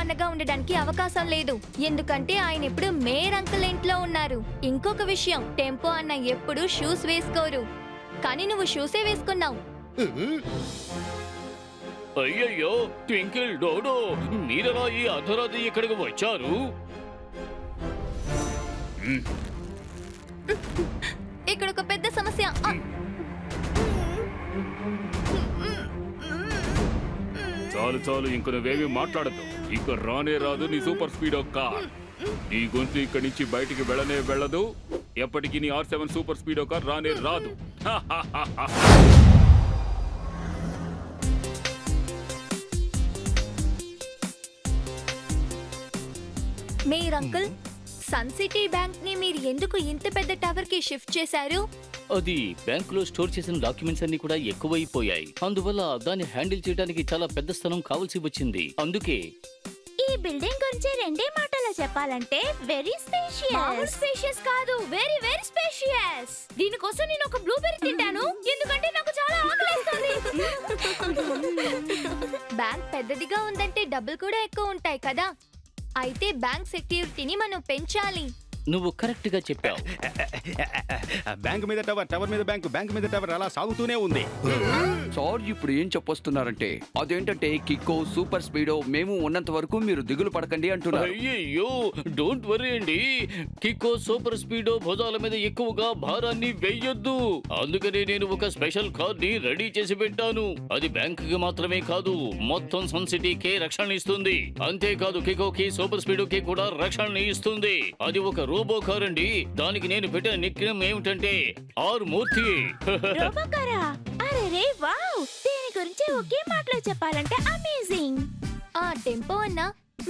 అన్నగా ఉండడానికి అవకాశం లేదు, ఎందుకంటే ఆయన ఇప్పుడు మేయర్ అంకుల్ ఇంట్లో ఉన్నారు. ఇంకొక విషయం, టెంపో అన్న ఎప్పుడు షూస్ వేసుకోరు, కానీ నువ్వు షూసే వేసుకున్నావు. అయ్యయ్యో ట్వింకిల్ డోడో, మీరెలా ఈ అర్ధరాత్రి ఇక్కడికి వచ్చారు? ఇక్కడ ఒక పెద్ద సమస్య. చాలు చాలు, ఇంక నువ్వేమీ మాట్లాడద్దు. ఇక రానే రాదు నీ సూపర్ స్పీడో కార్. నీ గొంతు ఇక్కడి నుంచి బయటికి వెళ్ళనే వెళ్ళదు. ఎప్పటికీ నీ R7 సూపర్ స్పీడో కార్ రానే రాదు. Mayor uncle, Sun City bank ని మీరు ఎందుకు ఇంత పెద్ద టవర్ కి షిఫ్ట్ చేశారు? అది బ్యాంకులో స్టోర్ చేసిన డాక్యుమెంట్స్ అన్ని కూడా ఎక్కువైపోయాయి. అందువల్ల దాన్ని హ్యాండిల్ చేయడానికి చాలా పెద్ద స్థలం కావాల్సి వచ్చింది. అందుకే ఈ బిల్డింగ్ గురించి రెండే మాటలో చెప్పాలంటే వెరీ స్పేషియస్. స్పేషియస్ కాదు, వెరీ వెరీ స్పేషియస్. దీనికోసం నేను ఒక బ్లూబెర్రీ తింటాను, ఎందుకంటే నాకు చాలా ఆకలేస్తుంది. బ్యాంక్ పెద్దదిగా ఉందంటే డబ్బులు కూడా ఎక్కువ ఉంటాయి కదా, అయితే బ్యాంక్ సెక్యూరిటీని మనం పెంచాలి. నువ్వు కరెక్ట్ గా చెప్పావు. బ్యాంక్ మీద టవర్, టవర్ మీద బ్యాంక్, బ్యాంక్ మీద టవర్, అలా సాగుతూనే ఉంది. సార్ ఇప్పుడు ఏం చెప్పొస్తున్నారంటే అదేంటంటే కిక్కో సూపర్ స్పీడో మేము ఉన్నంత వరకు మీరు దిగులు పడకండి అంటున్నారు. అయ్యయ్యో డోంట్ వరీ అండి. కిక్కో సూపర్ స్పీడో భుజాల మీద ఎక్కువగా భారాన్ని వెయ్యొద్దు. అందుకని నేను ఒక స్పెషల్ కార్ ని రెడీ చేసి పెట్టాను. అది బ్యాంక్ కి మాత్రమే కాదు, మొత్తం సన్ సిటీకే రక్షణ ఇస్తుంది. అంతేకాదు కికోకి సూపర్ స్పీడోకి కూడా రక్షణ ఇస్తుంది. అది ఒక రోబో కార్ అండి. దానికి నేను పెట్టిన నిక్నేమ్ ఏమిటంటే ఆర్మూర్తి. రోబో కారా? అరే వావ్, దీని గురించి ఒకే మాటలో చెప్పాలంటే అమేజింగ్. ఆ టెంపో అన్న,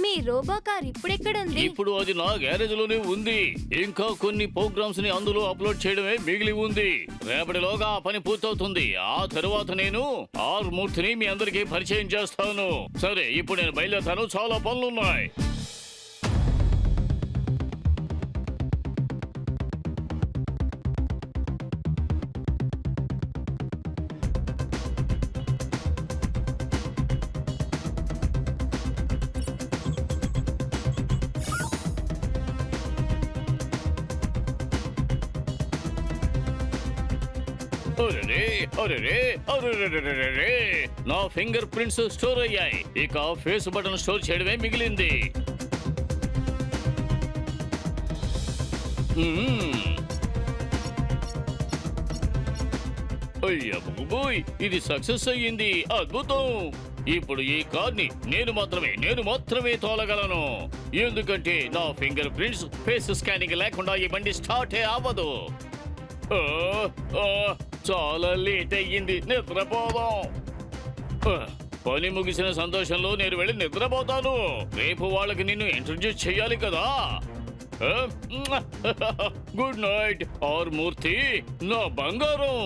మీ రోబో కార్ ఇప్పుడెక్కడుంది? ఇప్పుడు అది నా గ్యారేజ్ లోనే ఉంది. ఇంకా కొన్ని ప్రోగ్రామ్స్ ని అందులో అప్లోడ్ చేయడమే మిగిలి ఉంది. రేపటిలోగా ఆ పని పూర్తవుతుంది. ఆ తరువాత నేను ఆర్మూర్తిని మీ అందరికీ పరిచయం చేస్తాను. సరే, ఇప్పుడు నేను బయలుదేరుతాను, చాలా పనులున్నాయి. నా ఫింగర్ ప్రింట్స్ స్టోర్ అయ్యాయి. ఇక ఫేస్ బటన్ స్టోర్ చేయడమే మిగిలింది. అయ్యా బాబోయ్, ఇది సక్సెస్ అయ్యింది. అద్భుతం. ఇప్పుడు ఈ కార్ ని నేను మాత్రమే తోలగలను, ఎందుకంటే నా ఫింగర్ ప్రింట్స్ ఫేస్ స్కానింగ్ లేకుండా ఈ బండి స్టార్ట్ అవ్వదు. చాలా లేట్ అయ్యింది, నిద్రపోదాం. పని ముగిసిన సంతోషంలో నేను వెళ్ళి నిద్రపోతాను. రేపు వాళ్ళకి నిన్ను ఇంట్రడ్యూస్ చేయాలి కదా. గుడ్ నైట్ ఆర్మూర్తి, నా బంగారం.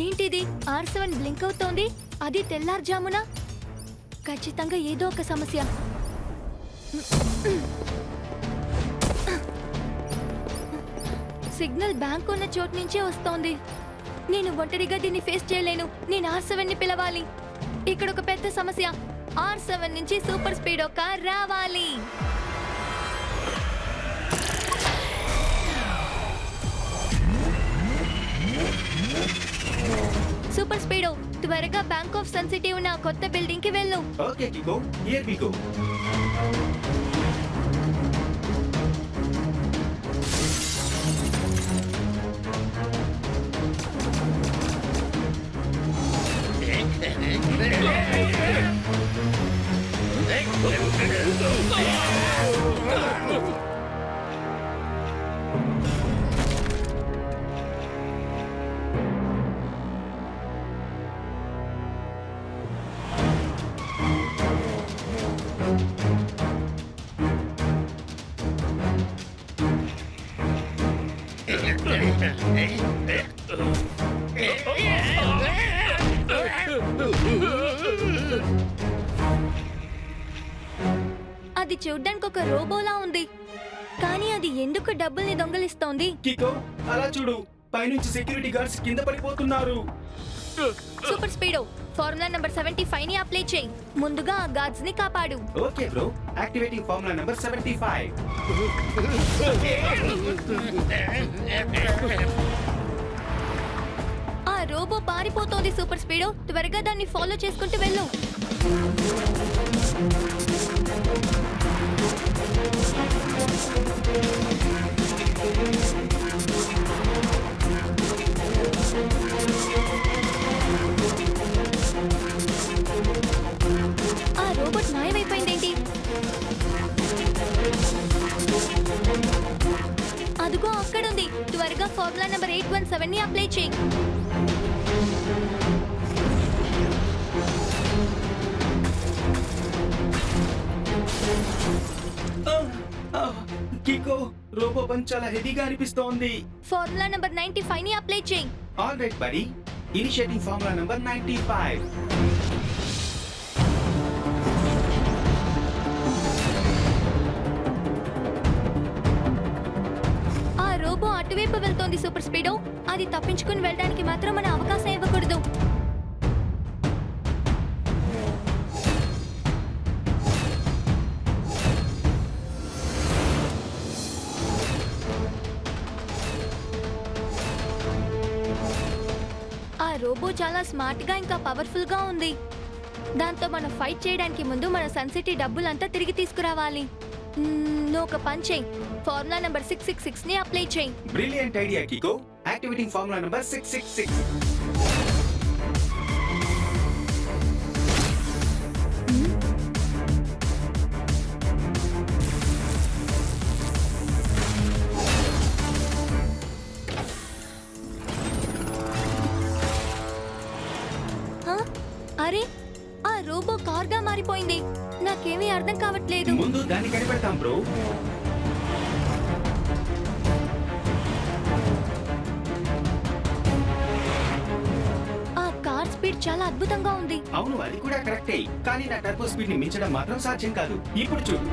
ఏంటిది? R7 బ్లింక్ అవుతోంది, అది తెల్లారుజామున. ఖచ్చితంగా ఏదో ఒక సమస్య. సిగ్నల్ బ్యాంక్ ఉన్న చోటు నుంచే వస్తోంది. నేను ఒంటరిగా దీన్ని ఫేస్ చేయలేను. నేను R7 ని పిలవాలి. ఇక్కడ ఒక పెద్ద సమస్య. R7 నుంచి సూపర్ స్పీడ్ ఒక రావాలి. సూపర్ స్పీడో త్వరగా బ్యాంక్ ఆఫ్ సన్ సిటీ ఉన్న ఆ కొత్త బిల్డింగ్ కి వెళ్ళు. Okay Kiko, here we go. అది చూడ్డానికి ఒక రోబోలా ఉంది, కానీ అది ఎందుకు డబ్బుల్ని దొంగలిస్తోంది? కికో, అలా చూడు, పైనుంచి సెక్యూరిటీ గార్డ్స్ కింద పడిపోతున్నారు. సూపర్ స్పీడో ఫార్ములా నంబర్ 75 ని అప్లై చేయి. ముందుగా ఆ గార్డ్స్ ని కాపాడు. Okay bro, activating formula number 75. ఆ రోబో పారిపోతోంది సూపర్ స్పీడో, త్వరగా దాన్ని ఫాలో చేసుకుంటూ వెళ్ళు. ఆ రోబోట్ మాయమైపోయిందేంటి? అదిగో అక్కడుంది. త్వరగా ఫార్ములా నంబర్ 817 ని అప్లై చేయి. కికో, రోబో పని చాలా హెవీగా అనిపిస్తోంది. ఫార్ములా నంబర్ 95 ని అప్లై చేయి. All right buddy, initiating formula number 95. ఆ రోబో అటువైపు వెళ్తోంది సూపర్ స్పీడో. అది తప్పించుకుని వెళ్ళడానికి మాత్రం మన అవకాశం ఇవ్వకూడదు. ఆ రోబో చాలా స్మార్ట్ గా ఇంకా పవర్ఫుల్ గా ఉంది. దాంతో మనం ఫైట్ చేయడానికి ముందు మన సన్ సిటీ డబ్బులంతా తిరిగి తీసుకురావాలి. నువ్వు ఒక పని చేయి, ఫార్ములా నంబర్ 666 ని అప్లై చేయి. Brilliant idea Kiko, activating formula number 666. అరే, ఆ రోబో కార్ గా మారిపోయింది. నాకేమీ అర్థం కావట్లేదు. ముందు దాన్ని కనిపెడతాం బ్రో. ఆ కార్ స్పీడ్ చాలా అద్భుతంగా ఉంది. అవును, అది కూడా కరెక్టే, కానీ నా టర్బో స్పీడ్ ని మించడం మాత్రం సాధ్యం కాదు. ఇప్పుడు చూడు.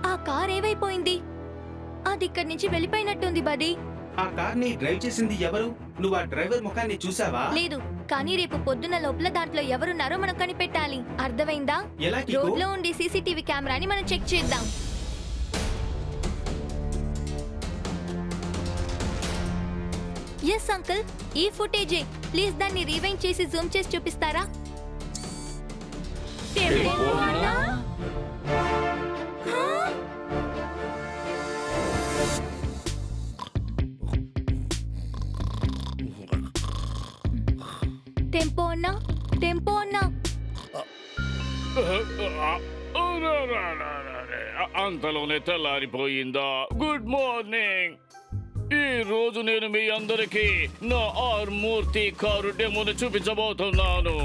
ఆ కార్ ఏమైపోయింది? అది ఇక్కడి నుంచి వెళ్ళిపోయినట్టుంది బడి. ఆ కార్ ని డ్రైవ్ చేసింది ఎవరు? నువ్వు ఆ డ్రైవర్ ముఖాన్ని చూసావా? లేదు, కానీ రేపు పొద్దున లోపల దాంట్లో ఎవరున్నారో మనం కనిపెట్టాలి. అర్థమైందా? ఎలా కికో? రోడ్ లో ఉండే సీసీటీవీ కెమెరాని మనం చెక్ చేద్దాం. ఎస్ అంకుల్, ఈ ఫుటేజే. ప్లీజ్ దాన్ని రీవైండ్ చేసి జూమ్ చేసి చూపిస్తారా? టెంపో అన్నా, టెంపో అన్నా. అంతలోనే తెల్లారిపోయిందా? Good morning. ఈ రోజు నేను మీ అందరికీ నా ఆర్మూర్తి కారు డెమోని చూపించబోతున్నాను.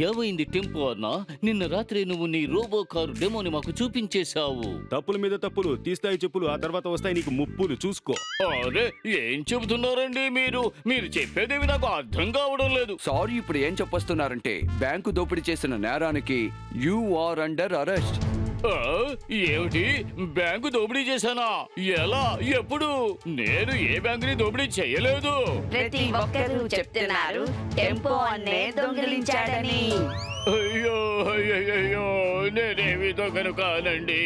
ఏమైంది టెంపో అన్నా? నిన్న రాత్రి నువ్వు నీ రోబో కారు డెమోని మాకు చూపించేశావు. తప్పుల మీద తప్పులు తీస్తాయి చెప్పులు, ఆ తర్వాత వస్తాయి నీకు ముప్పులు. చూసుకో. అరే, ఏం చెబుతున్నారండి మీరు? మీరు చెప్పేదేవి నాకు అర్థం కావడం లేదు. సారీ, ఇప్పుడు ఏం చెప్పొస్తున్నారంటే బ్యాంకు దోపిడీ చేసిన నేరానికి యు ఆర్ అండర్ అరెస్ట్. ఆ, ఏమిటి బ్యాంకు దోపిడీ చేశానా? ఎలా? ఎప్పుడు? నేను ఏ బ్యాంకుని దోపిడీ చేయలేదు. ప్రతి ఒక్కరూ చెప్తున్నారు టెంపో అన్నే దొంగిలించాడని. అయ్యో అయ్యయ్యో, నేనేమి దొంగను కానండి.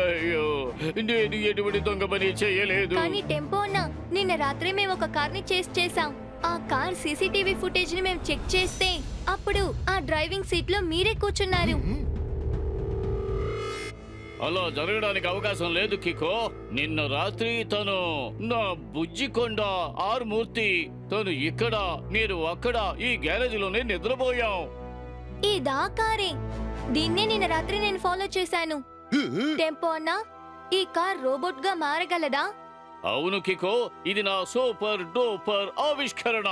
అయ్యో, నేను ఎటువంటి దొంగ పని చేయలేదు. కానీ టెంపో అన్న, నిన్న రాత్రి మేము ఒక కార్ ని చేస్ చేసాం. ఆ కార్ సీసీటీవీ ఫుటేజ్ ని మేము చెక్ చేస్తే అప్పుడు ఆ డ్రైవింగ్ సీట్ లో మీరే కూర్చున్నారు. అలా జరగడానికి అవకాశం లేదు కికో. నిన్న రాత్రి తను నా బుజ్జికొండ ఆర్ మూర్తి, తను ఇక్కడ, మీరు అక్కడ ఈ గ్యారేజ్ లోనే నిద్రపోయాం. ఇదా కారే? దీన్నే నిన్న రాత్రి నేను ఫాలో చేశాను. టెంపో అన్న, ఈ కార్ రోబోట్ గా మారగలదా? అవును కికో, ఇది నా సూపర్ డూపర్ ఆవిష్కరణ,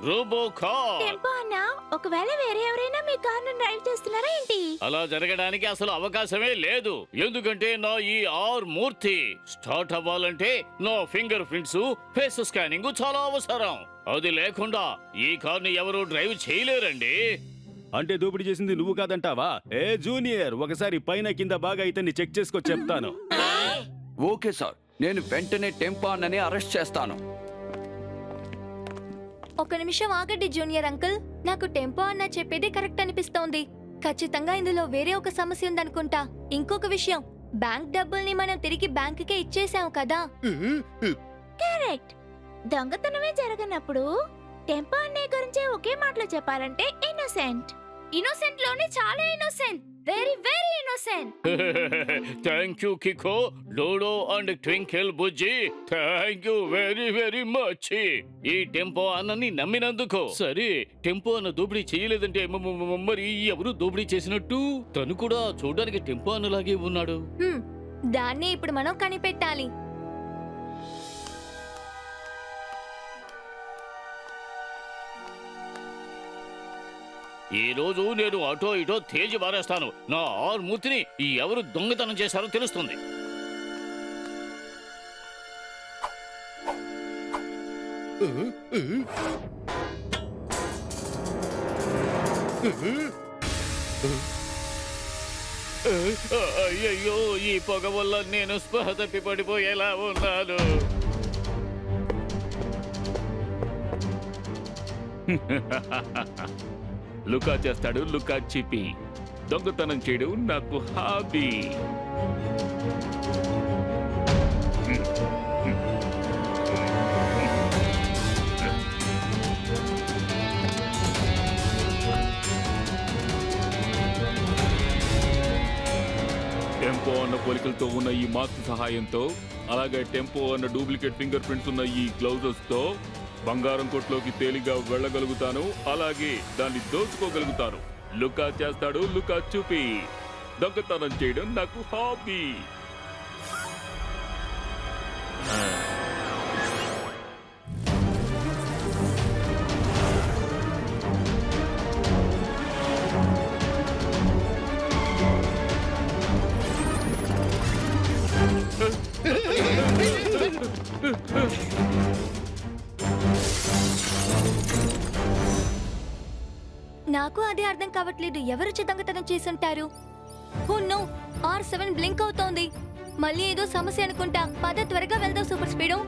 రోబో కార్. టెంపో అన్న, ఒకవేళ వేరే ఎవరైనా మీ కార్ ను డ్రైవ్ చేస్తున్నారా ఏంటి? అలా జరగడానికి అసలు అవకాశమే లేదు. ఎందుకంటే నా ఈ ఆర్ మూర్తి స్టార్ట్ అవ్వాలంటే నా ఫింగర్ ప్రింట్స్, ఫేస్ స్కానింగ్ చాలా అవసరం. అది లేకుండా ఈ కార్ ని ఎవరు డ్రైవ్ చేయలేరండి. అంటే దోపిడీ చేసింది నువ్వు కాదంటావా? ఏ జూనియర్, ఒకసారి పైన కింద బాగా ఇతన్ని చెక్ చేసుకో చెప్తాను. ఓకే సార్, నేను వెంటనే టెంపో అన్నని అరెస్ట్ చేస్తాను. ఒక నిమిషం ఆగండి జూనియర్ అంకుల్, నాకు టెంపో అన్న చెప్పేది కరెక్ట్ అనిపిస్తోంది. ఖచ్చితంగా ఇందులో వేరే ఒక సమస్య ఉందనుకుంటా. ఇంకొక విషయం, బ్యాంక్ డబ్బుల్ని మనం తిరిగి బ్యాంకుకే ఇచ్చేసాం కదా. కరెక్ట్. దొంగతనమే జరగనప్పుడు టెంపో అన్నయ్య గురించి ఒకే మాటలో చెప్పాలంటే ఇన్నోసెంట్. ఇన్నోసెంట్ లోనే చాలా innocent, very very innocent. Thank you Kiko, Dodo and Twinkle బుజ్జి, thank you very very much ఈ టెంపో అన్నని నమ్మినందుకు. సరే, టెంపో అన్న దోపిడీ చేయలేదంటే మరి ఎవరు దోపిడీ చేసినట్టు? తను కూడా చూడడానికి టెంపో అన్నలాగే ఉన్నాడు. దాన్ని ఇప్పుడు మనం కనిపెట్టాలి. ఈ రోజు నేను అటో ఇటో తేజి బారేస్తాను. నా ఆరు మూర్తిని ఎవరు దొంగతనం చేశారో తెలుస్తుంది. అయ్యయ్యో, ఈ పొగ వల్ల నేను స్పృహ తప్పి పడిపోయేలా ఉన్నాను. లుకా చేస్తాడు లుకా చిపి, దొంగతనం చేయడం నాకు హాబీ. టెంపో అన్న పోలికలతో ఉన్న ఈ మాస్క్ సహాయంతో, అలాగే టెంపో అన్న డూప్లికేట్ ఫింగర్ ప్రింట్స్ ఉన్న ఈ గ్లౌజెస్ తో బంగారం కొట్లోకి తేలిగా వెళ్ళగలుగుతాను, అలాగే దాన్ని దోచుకోగలుగుతాను. లుకా చేస్తాడు లుకా చూపి, దొంగతనం చేయడం నాకు హాబీ. నాకు అదే అర్థం కావట్లేదు, ఎవరు దొంగతనం చేసుంటారు? ఓ నో, R7 బ్లింక్ అవుతోంది. మళ్ళీ ఏదో సమస్య అనుకుంటా. పద త్వరగా వెళ్దాం సూపర్ స్పీడో.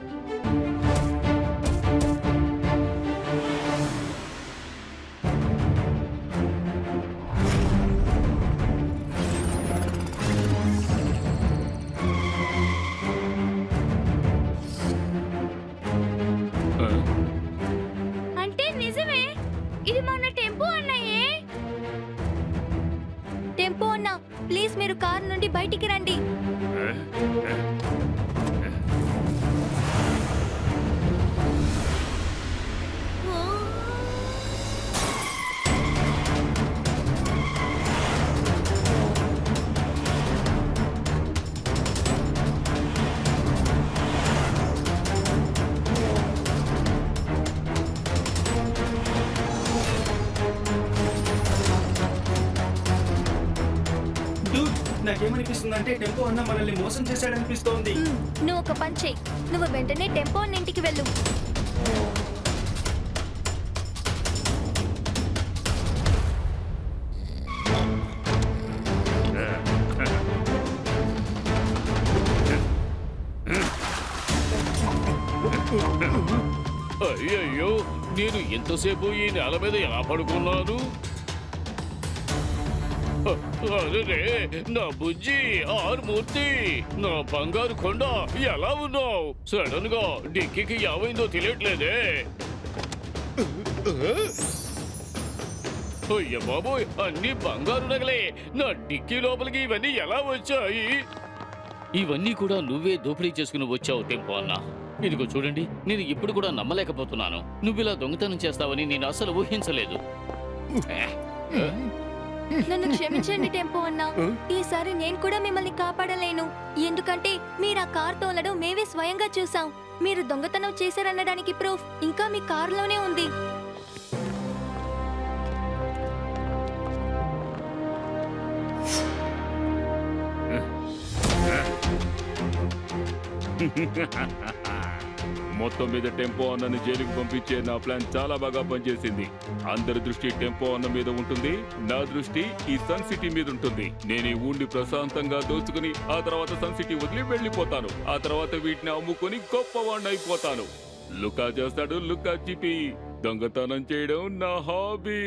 అంటే నిజమే, ఇది మన టెంపో అన్నయ్యే. టెంపో అన్న, ప్లీజ్ మీరు కార్ నుండి బయటికి రండి. నాకేమనిపిస్తుందంటే టెంపో అన్న మనల్ని మోసం చేశాడనిపిస్తోంది. నువ్వు ఒక పని చెయ్యి, నువ్వు వెంటనే టెంపో అన్న ఇంటికి వెళ్ళు. అయ్యయ్యో, నేను ఎంతసేపు ఈ నేల మీద ఎలా పడుకున్నాను? అరే, నా బుజ్జి ఆర్మూర్తి, నా బంగారు కొండ, ఎలా ఉన్నావు? సడన్ గా డిక్కీకి ఏమైందో తెలియట్లేదే. అయ్య బాబోయ్, అన్ని బంగారు నగలే. నా డిక్కీ లోపలికి ఇవన్నీ ఎలా వచ్చాయి? ఇవన్నీ కూడా నువ్వే దోపిడీ చేసుకుని వచ్చావు టెంపో అన్న. ఇదిగో చూడండి, నేను ఇప్పుడు కూడా నమ్మలేకపోతున్నాను. నువ్విలా దొంగతనం చేస్తావని నేను అసలు ఊహించలేదు. నన్ను క్షమించండి టెంపో అన్న. ఈసారి నేను కూడా మిమ్మల్ని కాపాడలేను. ఎందుకంటే మీరు ఆ కార్ తోలడం మేమే స్వయంగా చూసాం. మీరు దొంగతనం చేశారనడానికి ప్రూఫ్ ఇంకా మీ కారులోనే ఉంది. మొత్తం మీద టెంపో అన్నని జైలుకి పంపించే నా ప్లాన్ చాలా బాగా పనిచేసింది. అందరి దృష్టి టెంపో అన్న మీద ఉంటుంది, నా దృష్టి ఈ సన్ సిటీ మీద ఉంటుంది. నేను ఈ ఊరిని ప్రశాంతంగా దోచుకుని ఆ తర్వాత సన్ సిటీ వదిలి వెళ్ళిపోతాను. ఆ తర్వాత వీటిని అమ్ముకొని గొప్పవాడిని అయిపోతాను. లుకా చేస్తాడు లుకా చిపి. దొంగతనం చేయడం నా హాబీ.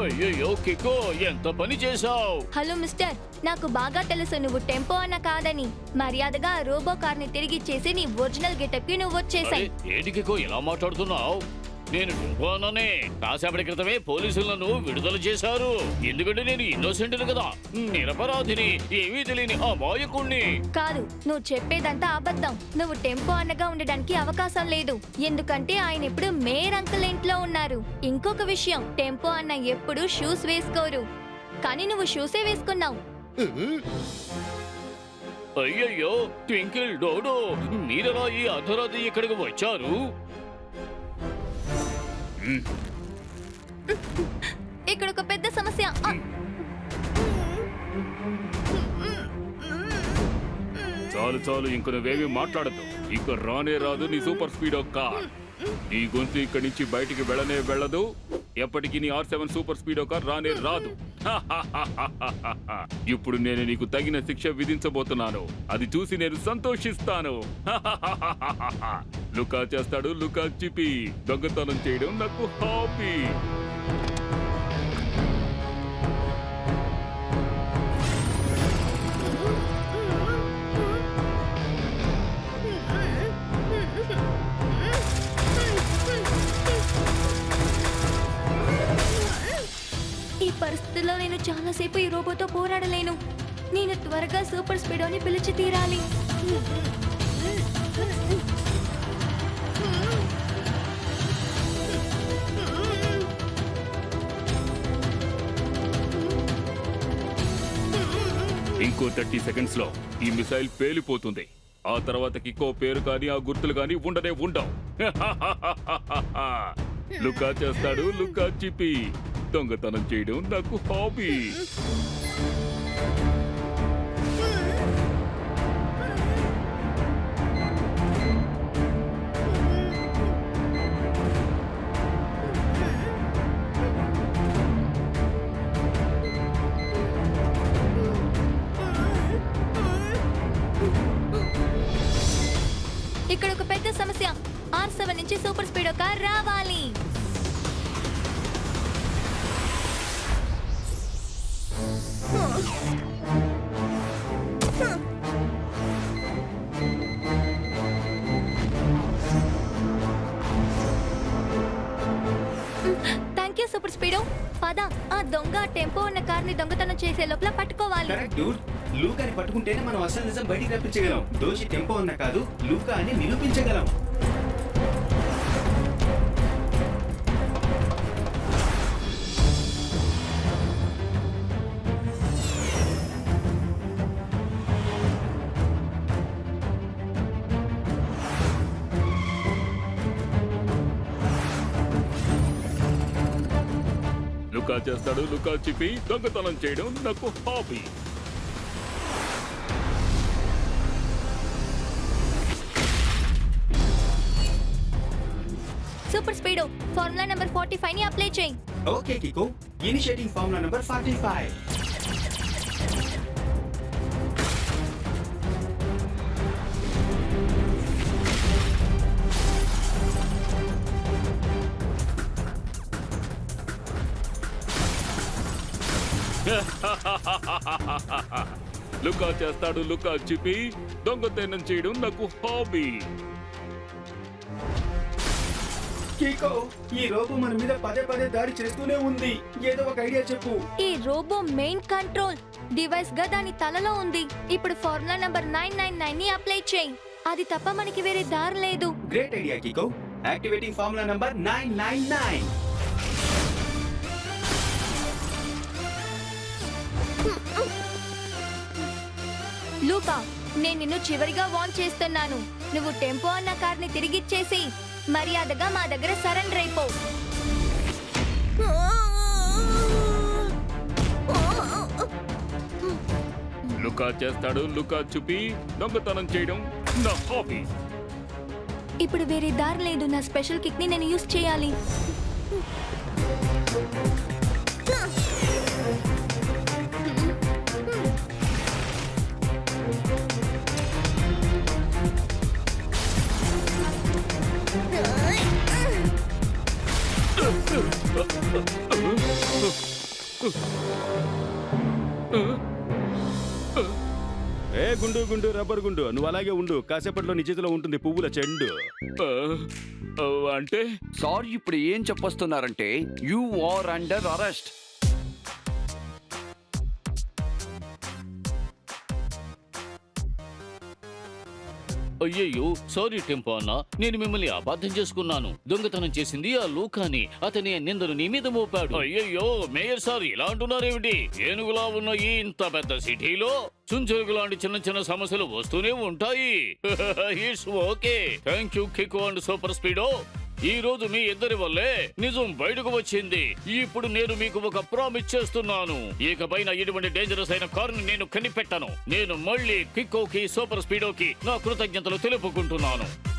అయ్యయ్యో కికో, ఎంత పని చేశావు? హలో మిస్టర్, నాకు బాగా తెలుసు నువ్వు టెంపో అన్న కాదని. మర్యాదగా ఆ రోబో కార్ని తిరిగిచ్చేసి నీ ఒరిజినల్ గెటప్ కి నువ్వు వచ్చేసాయి. ఏంటి కికో ఇలా మాట్లాడుతున్నావు? నేను టెంపో అన్ననే. కాసేపటి క్రితమే పోలీసులను విడుదల చేశారు. ఎందుకంటే నేను ఇన్నోసెంట్ కదా, నిరపరాధిని, ఏమీ తెలియని అమాయకుణ్ణి. కాదు, నువ్వు చెప్పేదంతా అబద్ధం. నువ్వు టెంపో అన్నగా ఉండడానికి అవకాశం లేదు. ఎందుకంటే ఆయన ఇప్పుడు మేయర్ అంకుల్ ఇంట్లో ఉన్నారు. ఇంకొక విషయం, టెంపో అన్న ఎప్పుడు షూస్ వేసుకోరు, కానీ నువ్వు షూసే వేసుకున్నావు. అయ్యయ్యో ట్వింకిల్ డోడో, మీరెలా ఈ అర్ధరాత్రి ఇక్కడికి వచ్చారు? ఇక్కడ ఒక పెద్ద సమస్య. చాలు చాలు, ఇంక నువ్వేమీ మాట్లాడద్దు. ఇక రానే రాదు నీ సూపర్ స్పీడ్ కార్. నీ గొంతు ఇక్కడి నుంచి బయటికి వెళ్ళనే వెళ్ళదు. ఎప్పటికీ నీ R7 సూపర్ స్పీడ్ కార్ రానే రాదు. ఇప్పుడు నేను నీకు తగిన శిక్ష విధించబోతున్నాను. అది చూసి నేను సంతోషిస్తాను. లుకా చేస్తాడు లుకా చిపి. దొంగతనం చేయడం నాకు హాబీ. ఈ పరిస్థితుల్లో నేను చాలాసేపు ఈ రోబోతో పోరాడలేను. నేను త్వరగా సూపర్ స్పీడోని పిలిచి తీరాలి. ఇంకో 30 సెకండ్స్ లో ఈ మిసైల్ పేలిపోతుంది. ఆ తర్వాత కిక్కో పేరు కానీ ఆ గుర్తులు కానీ ఉండనే ఉండవు. లుకా చేస్తాడు లుకా చిపి. దొంగతనం చేయడం నాకు హాబీ. ఇక్కడ ఒక పెద్ద సమస్య. R7 నుంచి సూపర్ స్పీడో కార్ రావాలి. Thank you super speedo. పద, ఆ దొంగ టెంపో ఉన్న కార్ని దొంగతనం చేసే లోపల పట్టుకోవాలి. Correct Dude. లూకాని పట్టుకుంటేనే మనం అసలు నిజం బయటికి రప్పించగలం. దోషి టెంపో అన్న కాదు, లూకా అని నిరూపించగలం. లుకా చేస్తాడు లుకా చిపి. దొంగతనం చేయడం నాకు hobby. Super Speedo formula number 45 ని అప్లై చేయి. Okay Kiko, initiating formula number 45. Luka చేస్తాడు లుకా చిపి. దొంగతనం చేయడం నాకు హాబీ. కికో, ఈ రోబో మన మీద పదే పదే దాడి చేస్తూనే ఉంది. ఏదో ఒక ఐడియా చెప్పు. ఈ రోబో మెయిన్ కంట్రోల్ డివైస్ గా దాని తలలో ఉంది. ఇప్పుడు ఫార్ములా నంబర్ 999 ని అప్లై చేయి. అది తప్ప మనకి వేరే దారి లేదు. Great idea Kiko. Activating formula number 999. Luka, నేను నిన్ను చివరిగా వార్న్ చేస్తున్నాను. నువ్వు టెంపో అన్న కార్ని తిరిగిచ్చేసి మర్యాదగా మా దగ్గర సరెండర్ అయిపో. లుకా చేస్తాడు లుకా చుపి. దొంగతనం చేయడం నా హాబీ. ఇప్పుడు వేరే దారి లేదు. నా స్పెషల్ కిక్ ని నేను యూస్ చేయాలి. ఏ గుండు గుండు రబ్బర్ గుండు, నువ్వు అలాగే ఉండు. కాసేపట్లో నీ చేతిలో ఉంటుంది పువ్వుల చెండు. ఆ, ఆ, అంటే సార్ ఇప్పుడు ఏం చెప్పొస్తున్నారంటే యు ఆర్ అండర్ అరెస్ట్. అయ్యయ్యో సారీ టెంపో అన్న, నేను మిమ్మల్ని అబద్ధం చేసుకున్నాను. దొంగతనం చేసింది ఆ లూకాని. అతని నిందను నీ మీద మోపాడు. అయ్యయ్యో మేయర్ సార్ ఇలా అంటున్నారేమిటి? ఏనుగులా ఉన్న ఈ ఇంత పెద్ద సిటీలో చుంచురుగు లాంటి చిన్న చిన్న సమస్యలు వస్తూనే ఉంటాయి. It's okay. Thank you Kiko and super Speedo. ఈ రోజు మీ ఇద్దరి వల్లే నిజం బయటకు వచ్చింది. ఇప్పుడు నేను మీకు ఒక ప్రామిస్ చేస్తున్నాను. ఇకపైన ఇటువంటి డేంజరస్ అయిన కారుని నేను కనిపెట్టను. నేను మళ్ళీ కికోకి సూపర్ స్పీడోకి నా కృతజ్ఞతలు తెలుపుకుంటున్నాను.